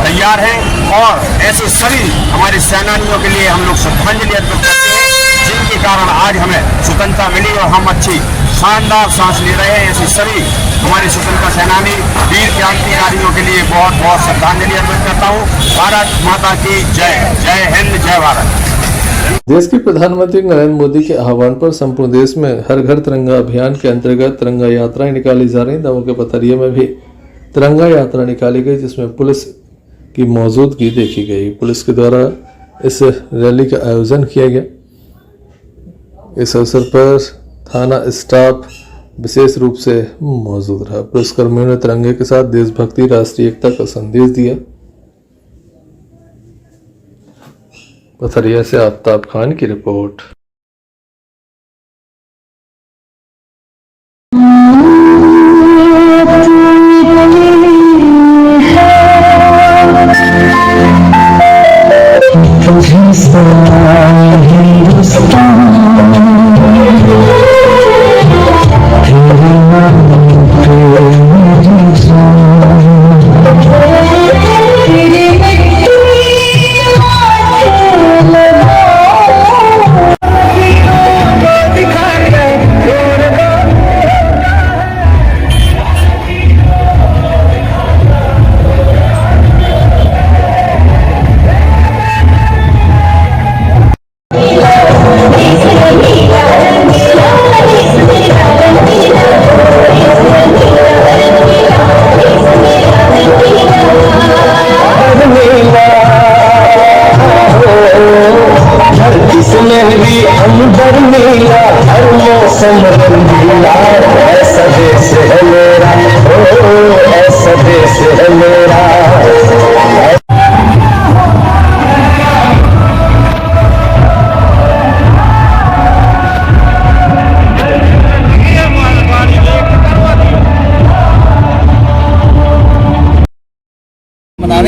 तैयार हैं और ऐसे सभी हमारे सेनानियों के लिए हम लोग श्रद्धांजलि अर्पित करते हैं, जिनके कारण आज हमें स्वतंत्रता मिली और हम अच्छी शानदार सांस ले रहे हैं। ऐसे सभी हमारे स्वतंत्रता सेनानी, वीर क्रांतिकारियों के लिए बहुत बहुत श्रद्धांजलि अर्पित करता हूँ। भारत माता की जय। जय हिंद, जय भारत। देश के प्रधानमंत्री नरेंद्र मोदी के आह्वान पर संपूर्ण देश में हर घर तिरंगा अभियान के अंतर्गत तिरंगा यात्राएं निकाली जा रही। दमोह के पथरिया में भी तिरंगा यात्रा निकाली गई, जिसमें पुलिस की मौजूदगी देखी गई। पुलिस के द्वारा इस रैली का आयोजन किया गया। इस अवसर पर थाना स्टाफ विशेष रूप से मौजूद रहा। पुलिसकर्मियों ने तिरंगे के साथ देशभक्ति, राष्ट्रीय एकता का संदेश दिया। पथरिया से आफ्ताब खान की रिपोर्ट।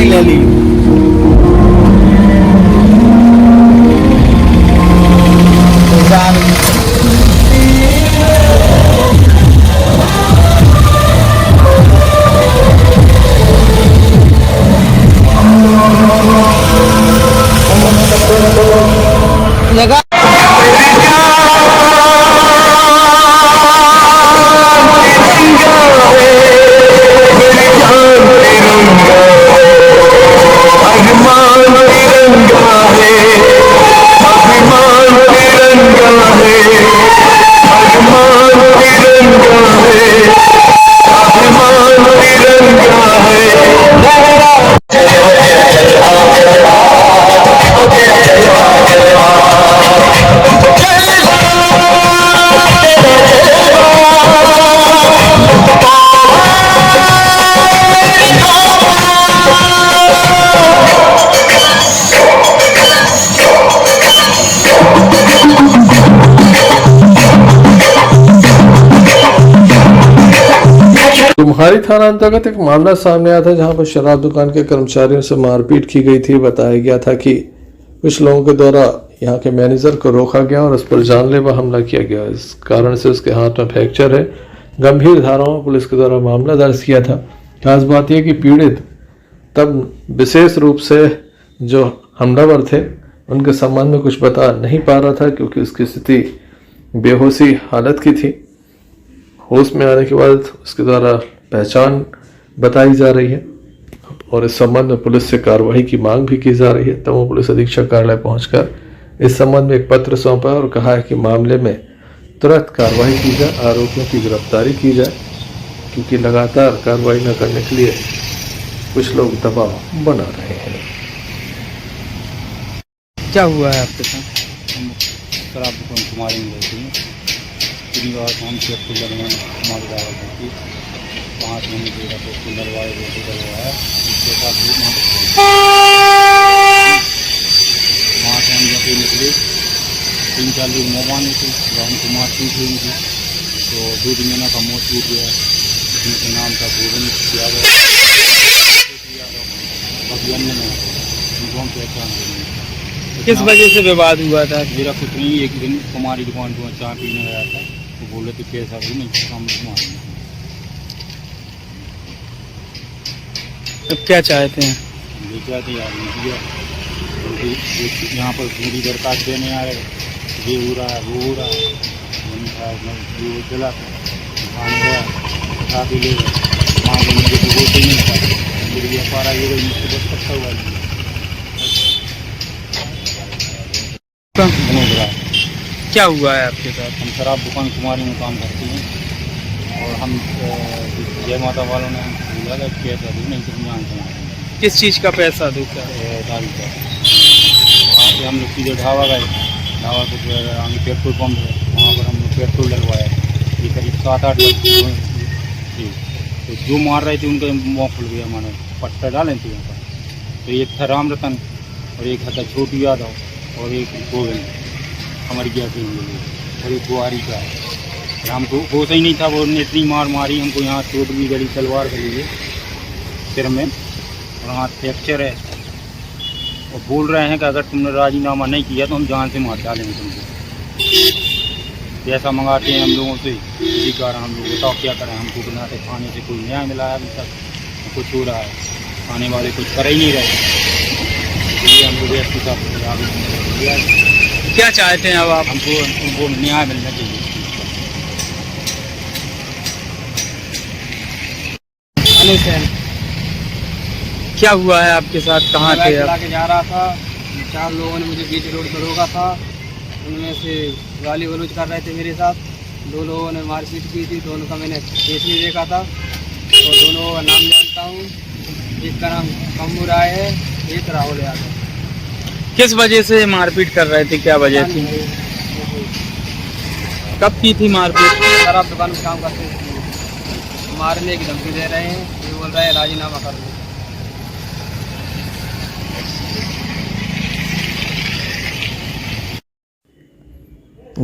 ले ली। बुखारी थाना अंतर्गत एक मामला सामने आया था जहां पर शराब दुकान के कर्मचारियों से मारपीट की गई थी। बताया गया था कि कुछ लोगों के द्वारा यहां के मैनेजर को रोका गया और उस पर जानलेवा हमला किया गया। इस कारण से उसके हाथ में फ्रैक्चर है। गंभीर धाराओं में पुलिस के द्वारा मामला दर्ज किया था। खास बात यह कि पीड़ित तब विशेष रूप से जो हमलावर थे उनके संबंध में कुछ बता नहीं पा रहा था क्योंकि उसकी स्थिति बेहोशी हालत की थी। होश में आने के बाद उसके द्वारा पहचान बताई जा रही है और इस संबंध में पुलिस से कार्रवाई की मांग भी की जा रही है। तमाम पुलिस अधीक्षक कार्यालय पहुंचकर इस संबंध में एक पत्र सौंपा और कहा है कि मामले में तुरंत कार्रवाई की जाए, आरोपियों की गिरफ्तारी की जाए, क्योंकि लगातार कार्रवाई न करने के लिए कुछ लोग दबाव बना रहे हैं। क्या हुआ है आपके साथ? शराब दुकान कुमारी में रहती है। पूरी बात हम से कूलर में मार जावा करती 5 महीने देगा तो कूलर वाले रोटी डलवाया। इसके साथ भी वहाँ से हम जब निकले 3-4 लोग मोबाइल थे राम कुमार टूट हुई थी तो 2 महीना का मौत टूट गया। जिनके नाम था गोविंद यादव बाकी अन्य में उनको हम पहचान देंगे। किस वजह से विवाद हुआ था? मेरा कुछ नहीं, एक दिन हमारी दुकान को चाय पीने गया था तो बोले थे पैसा भी नहीं काम मारेंगे। अब क्या चाहते हैं? ये चाहते यार यहाँ पर पूरी दरखास्त देने आ रहे, ये हो रहा है वो हो रहा है, वो चला खाने गया उठा के ले गए वहाँ पर मुझे तो होते ही नहीं था फिर ये सारा ये मुझसे बस सकता हुआ क्या हुआ है आपके साथ? हम शराब दुकान कुमारी में काम करते हैं और हम जय माता वालों ने बोला था पैसा दो नहीं तो हम जानते हैं। किस चीज़ का पैसा दो? क्या दारू का। वहाँ से हम लोग सीधे ढाबा गए, ढाबा से फिर आगे पेट्रोल पंप है वहाँ पर हमने पेट्रोल डलवाया। ये करीब 7-8 लोग तो जो मार रहे थे उनका मुँह खुल गया, हमारे पट्टा डाले थे यहाँ पर। तो एक था राम रतन और एक था छोटू यादव और एक गोविंद हमारी गया थी और एक बुआरी का है। हमको होश ही नहीं था, वो ने इतनी मार मारी हमको यहाँ चोट भी गली तलवार के लिए सिर में और हाथ फ्रैक्चर है और बोल रहे हैं कि अगर तुमने राजीनामा नहीं किया तो हम जान से मार डालेंगे तुमको। पैसा मंगाते हैं हम लोगों से, इसी कारण हम लोग बताओ क्या करें। हमको बनाते खाने से कोई न्याय मिला है अभी तक, कुछ हो रहा है, खाने वाले कुछ कर ही नहीं रहे। इसलिए हम लोग इसके साथ क्या चाहते हैं अब आप? हमको न्याय मिलना चाहिए। क्या हुआ है आपके साथ? कहाँ थे आप? के जा रहा था, 4 लोगों ने मुझे बीच रोड पर रोका था। उनमें से गाली गलौज कर रहे थे मेरे साथ। 2 लोगों ने मारपीट की थी, दोनों का मैंने फेस नहीं देखा था और दोनों का नाम जानता हूँ। एक का नाम कम्बू राय है, एक राहुल यादव। किस वजह से मारपीट कर रहे थे? क्या वजह थी? कब की थी मारपीट? शराब दुकान में काम करते थे, मारने की धमकी दे रहे हैं। ये बोल रहे हैं राजीनामा कर दो।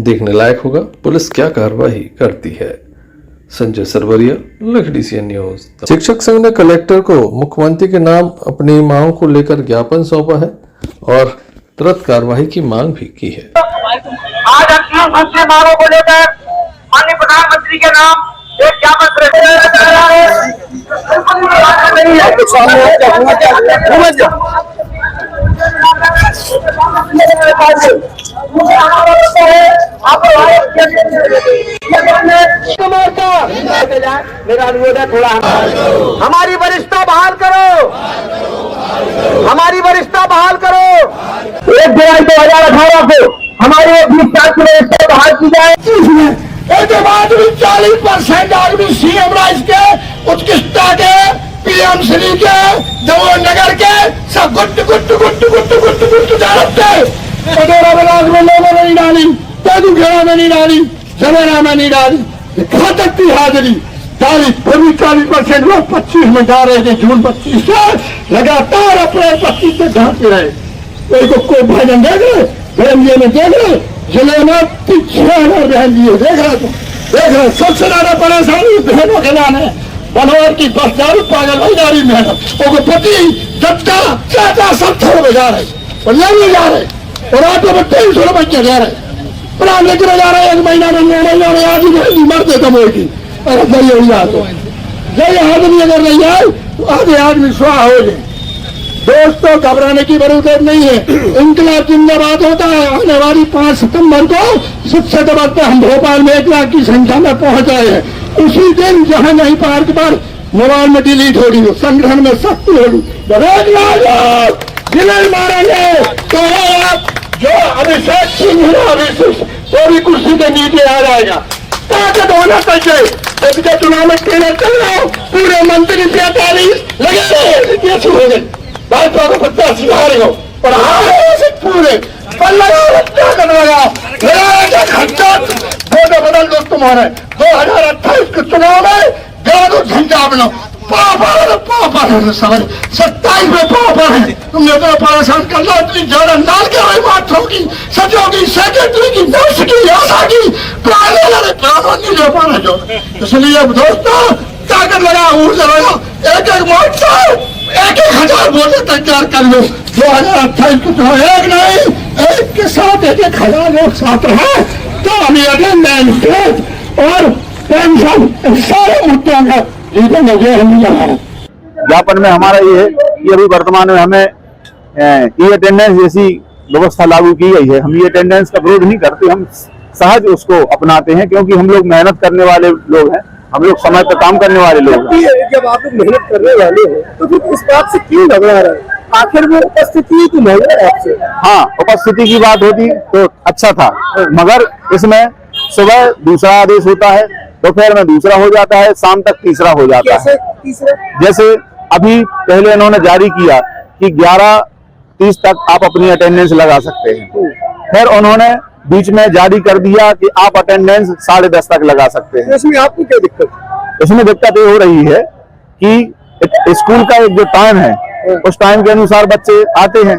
देखने लायक होगा पुलिस क्या कार्रवाई करती है। Sanjay Sarwariya, lucky D CN news. शिक्षक संघ ने कलेक्टर को मुख्यमंत्री के नाम अपनी मांगों को लेकर ज्ञापन सौंपा है और तुरंत कार्रवाई की मांग भी की है। आज अंतिम दूसरी मांगों को लेकर माननीय प्रधानमंत्री के नाम एक ज्ञापन मेरा अनुरोध है थोड़ा हमारी वरिष्ठता बहाल करो, हमारी वरिष्ठता बहाल करो। 1 जुलाई 2018 को हमारे 20 साल की वरिष्ठता बहाल की जाए। उसके बाद भी 40% आदमी सीएम राज के, उत्कृष्टता के, पीएम श्री के, जवाहर नगर के सब गुट जानते में लोगों में नहीं डाली, तेदुखेड़ा में नहीं डाली, जमेरा में नहीं डाली, घातक थी हाजिरी डाली। फिर भी 40% लोग 25 में जा रहे थे। जून 25 से लगातार अप्रैल 25 से ढांके रहे। कोई भजन देख रहे, बहन में देख रहे, जिले में 6,000 बहन दिए देख रहे, सबसे ज्यादा परेशानी बहनों के लाने बनवार की 10,000 पागल हो जा रही मेहनत, उग्रपति दत्ता चाचा सब छोड़ जा रहे और नहीं जा रहे और आप लोग 300 बच्चे जा रहे प्लान लेकर जा रहे 1 महीना में 9 महीना में आज ही मरते दम होगी। अरे सही हो जाए तो यही आदमी अगर नहीं आए तो आधे आदमी स्वाह हो जाए। दोस्तों घबराने की जरूरत नहीं है, इंकलाब जिंदाबाद होता है। आने वाली 5 सितंबर को सबसे दबा पे हम भोपाल में 1 लाख की संख्या में पहुंच रहे हैं। उसी दिन जहां नहीं पार्क पर मोबाइल में डिलीट होगी, संगठन में शक्ति होगी, जिले मारेंगे तो आप जो अभिषेक सिंह वो भी कुर्सी के नीचे आ जाएगा। ताकत होना चाहिए। जब चुनाव में ट्रेनर चल रहा हो पूरे मंत्री 43 लगे हो गए भाजपा को 50 सिखा रहे हो और हारे पूरे ताकत लगाओ फोटो बदल दो तुम्हारे 2028 के चुनाव में जादू झंडा बनाओ। पापा समझ 27 में पापा है तुमने तो परेशान कर लो। इतनी जड़ अंदाज के हुई बात होगी सचों की सेक्रेटरी की नर्स की आशा की प्राण नहीं ले पा रहे जो। इसलिए दोस्तों ताकत लगा ऊर्जा लगा एक मोर्चा 1,000 वोटर तैयार कर लो। 2028 को तो एक नहीं एक के साथ 1,000 लोग साथ रहे तो हम अटेंडेंस और पेंशन सारे मुद्दों का ज्ञापन में हमारा ये है कि अभी वर्तमान में हमें ई अटेंडेंस जैसी व्यवस्था लागू की गई है। हम ये अटेंडेंस का विरोध नहीं करते, हम सहज उसको अपनाते हैं क्योंकि हम लोग मेहनत करने वाले लोग हैं, हम लोग समय पर काम करने वाले लोग हैं। जब आप लोग मेहनत करने वाले हैं तो फिर इस बात से क्यों घबरा रहे हैं? आखिर वो उपस्थिति तो नहीं है आपसे। हाँ, उपस्थिति की बात होती तो अच्छा था, मगर इसमें सुबह दूसरा आदेश होता है, दोपहर में दूसरा हो जाता है, शाम तक तीसरा हो जाता है। जैसे अभी पहले इन्होंने जारी किया कि 11:30 तक आप अपनी अटेंडेंस लगा सकते हैं, फिर उन्होंने बीच में जारी कर दिया कि आप अटेंडेंस 10:30 तक लगा सकते हैं। इसमें आपको क्या दिक्कत? इसमें दिक्कत ये हो रही है कि स्कूल का एक जो टाइम है उस टाइम के अनुसार बच्चे आते हैं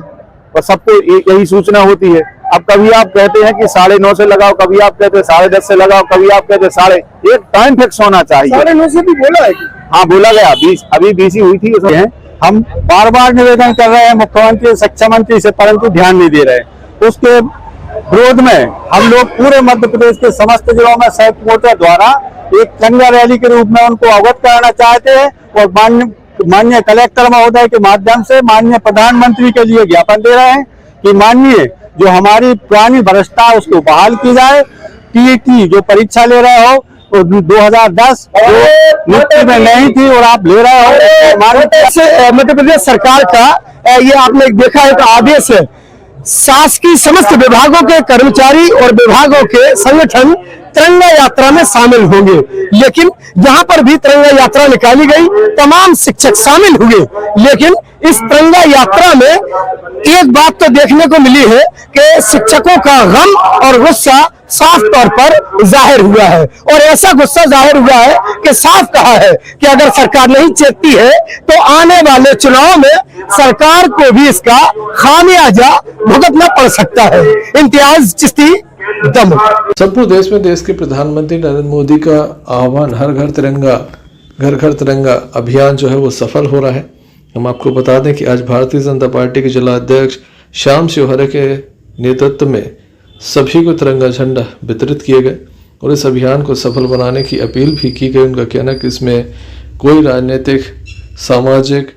और सबको यही सूचना होती है। अब कभी आप कहते हैं कि 9:30 से लगाओ, कभी आप कहते हैं 10:30 से लगाओ, कभी आप कहते हैं 1:30। एक टाइम फिक्स होना चाहिए। 9:30 से भी बोला है कि? हाँ, बोला गया। अभी बीसी हुई थी उसमें। हम बार बार निवेदन कर रहे हैं मुख्यमंत्री शिक्षा मंत्री से, परंतु ध्यान नहीं दे रहे। उसके विरोध में हम लोग पूरे मध्य प्रदेश के समस्त जिलों में संयुक्त मोर्चा द्वारा एक तिरंगा रैली के रूप में उनको अवगत कराना चाहते हैं और माननीय कलेक्टर महोदय के माध्यम से माननीय प्रधानमंत्री के लिए ज्ञापन दे रहे हैं कि माननीय जो हमारी पुरानी भ्रष्टता है उसको बहाल की जाए। टीईटी जो परीक्षा ले रहे हो तो 2010 नियुक्ति में नहीं थी और आप ले रहे हो। मध्य प्रदेश सरकार का ये आपने देखा एक आदेश है, शासकीय समस्त विभागों के कर्मचारी और विभागों के संगठन तिरंगा यात्रा में शामिल होंगे। लेकिन जहां पर भी तिरंगा यात्रा निकाली गई तमाम शिक्षक शामिल हुए, लेकिन इस तिरंगा यात्रा में एक बात तो देखने को मिली है कि शिक्षकों का गम और गुस्सा साफ तौर पर जाहिर हुआ है। और ऐसा गुस्सा जाहिर हुआ है कि साफ कहा है कि अगर सरकार नहीं चेतती है तो आने वाले चुनाव में सरकार को भी इसका खामियाजा भुगतना पड़ सकता है। इम्तियाज चिश्ती, दम। संपूर्ण देश में देश के प्रधानमंत्री नरेंद्र मोदी का आह्वान हर घर तिरंगा घर घर तिरंगा अभियान जो है वो सफल हो रहा है। हम आपको बता दें कि आज भारतीय जनता पार्टी के जिला अध्यक्ष श्याम शिवहरे के नेतृत्व में सभी को तिरंगा झंडा वितरित किए गए और इस अभियान को सफल बनाने की अपील भी की गई। उनका कहना है कि इसमें कोई राजनीतिक, सामाजिक,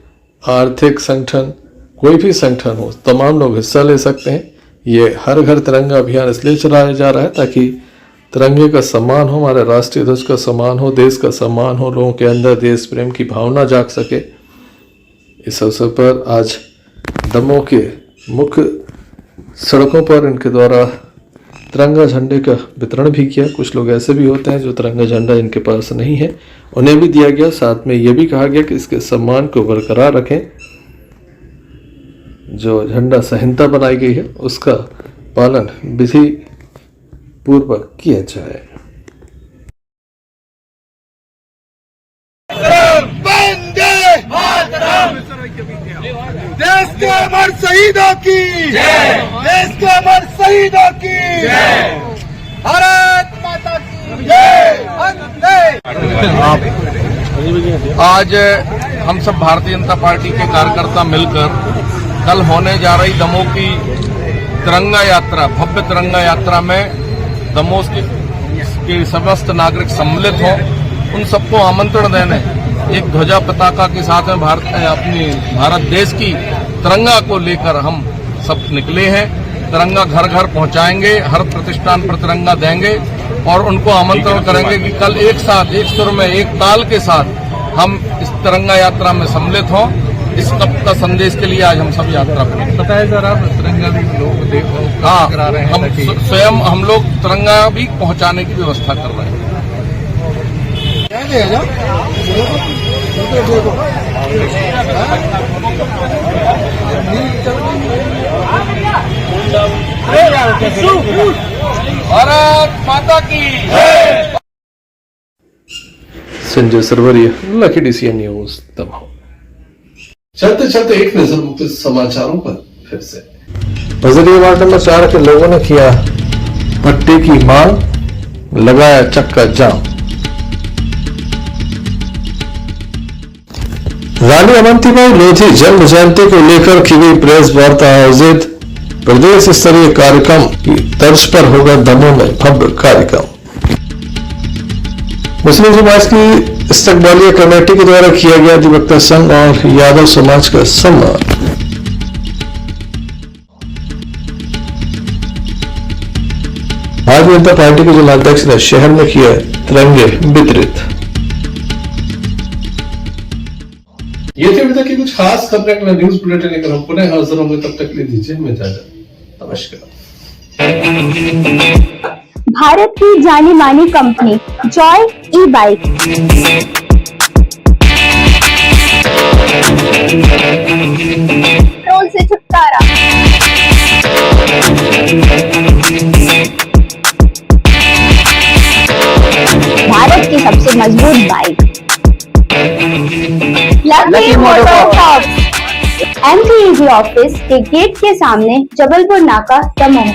आर्थिक संगठन, कोई भी संगठन हो, तमाम लोग हिस्सा ले सकते हैं। ये हर घर तिरंगा अभियान इसलिए चलाया जा रहा है ताकि तिरंगे का सम्मान हो, हमारे राष्ट्रीय ध्वज का सम्मान हो, देश का सम्मान हो, लोगों के अंदर देश प्रेम की भावना जाग सके। इस अवसर पर आज दमोह के मुख्य सड़कों पर इनके द्वारा तिरंगा झंडे का वितरण भी किया। कुछ लोग ऐसे भी होते हैं जो तिरंगा झंडा इनके पास नहीं है, उन्हें भी दिया गया। साथ में ये भी कहा गया कि इसके सम्मान को बरकरार रखें। जो झंडा संहिता बनाई गई है उसका पालन विधि पूर्वक किया जाए। देश के अमर शहीदों की जय, देश के अमर शहीदों की जय, भारत माता की जय। आज हम सब भारतीय जनता पार्टी के कार्यकर्ता मिलकर कल होने जा रही दमोह की तिरंगा यात्रा, भव्य तिरंगा यात्रा में दमोह के समस्त नागरिक सम्मिलित हों, उन सबको आमंत्रण देने एक ध्वजा पताका के साथ में अपनी भारत देश की तिरंगा को लेकर हम सब निकले हैं। तिरंगा घर घर पहुंचाएंगे, हर प्रतिष्ठान पर तिरंगा देंगे और उनको आमंत्रण करेंगे कि कल एक साथ, एक सुर में, एक ताल के साथ हम इस तिरंगा यात्रा में सम्मिलित हों। इस तब का संदेश के लिए आज हम सब यात्रा करें। पता है सर, आप तिरंगा भी लोग देखो करा रहे हैं, हम स्वयं हम लोग तिरंगा भी पहुंचाने की व्यवस्था कर रहे हैं। भारत माता की Sanjay Sarwariya, lucky DCN news Damoh. चलते चलते एक नजर मुख्य समाचारों पर फिर से। बजरिया वार्ड नंबर 4 के लोगों ने किया पट्टे की मांग, लगाया चक्का जाम। रानी अवंतीबाई लोधी जन्म जयंती को लेकर की गई प्रेस वार्ता आयोजित। प्रदेश स्तरीय कार्यक्रम की तर्ज पर होगा दमोह में भव्य कार्यक्रम। मुस्लिम समाज की इस्तकबालिया कमेटी के द्वारा किया गया अधिवक्ता संघ और यादव समाज का सम्मान। भारतीय जनता पार्टी के जिलाध्यक्ष ने शहर में किया तिरंगे वितरित। ये थे अभी तक की कुछ खास खबरें। न्यूज बुलेटिन लेकर हम पुनः हाजिर होंगे, तब तक ले दीजिए हमें इजाजत। नमस्कार। भारत की जानी मानी कंपनी जॉय ई-बाइक, पेट्रोल से छुटकारा, भारत की सबसे मजबूत bike, lucky motor shop, MTEV office के गेट के सामने, जबलपुर नाका, दमोह।